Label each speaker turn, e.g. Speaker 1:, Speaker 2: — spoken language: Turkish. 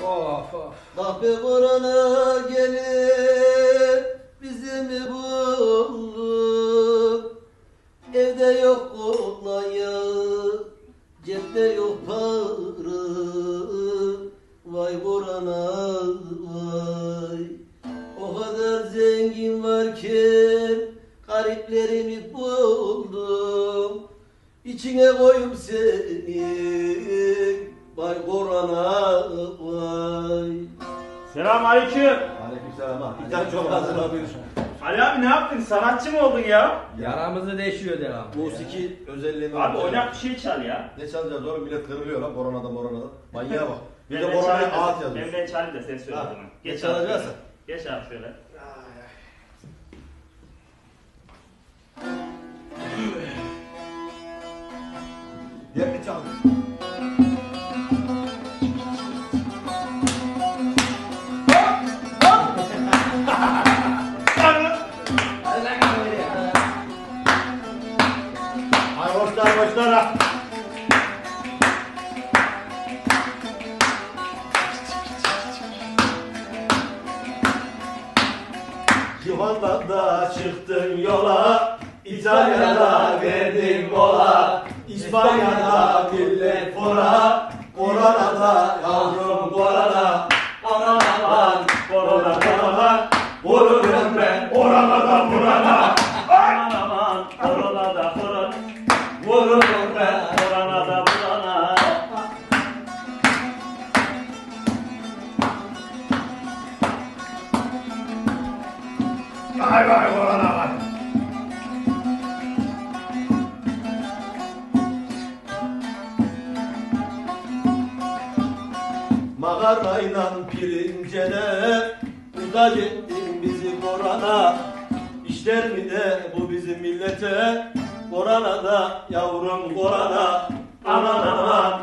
Speaker 1: Of of.
Speaker 2: Kahpe korona gelir bizi mi buldu? Evde yok kolonya, cepte yok para. Vay korona vay. O kadar zengin varken gariplerimi buldum. İçine koyup seni. Vay korona vay.
Speaker 3: Selamünaleyküm.
Speaker 2: Aleykümselam abi. İthal çok hazır abi.
Speaker 3: Ali abi ne yaptın? Sanatçı mı oldun ya?
Speaker 1: Yaramızı deşiyor devam.
Speaker 2: Musiki özelliğini
Speaker 3: Abi oynak bir şey çal ya.
Speaker 2: Ne çalacağız oğlum, millet kırılıyor lan koronada. Manyağa bak. Bir de
Speaker 3: Ben
Speaker 2: koronaya
Speaker 3: çalayım da-
Speaker 2: ağıt yazıyor.
Speaker 3: Ben çalayım da sen söyle o
Speaker 2: Ha,
Speaker 3: zaman.
Speaker 2: ne
Speaker 3: Geç
Speaker 2: çalacaksa?
Speaker 3: abi şöyle. Geç abi şöyle.
Speaker 2: Gel mi çal? Ay hoşlar ha. Civan'dan da çıktım yola, İtalya'da verdim mola, İspanya'da millet fora, Korona'da yavrum korona, aman aman korona korona, vururum ben orana burana,
Speaker 3: Aman aman korona da korona.
Speaker 2: vururum ben.
Speaker 3: Korona da burana.
Speaker 2: Vay vay korona vay. Makarnayla pirincene uzak ettin bizi korona. İşler mi de bu bizim millete? Korona da yavrum korona. Aman aman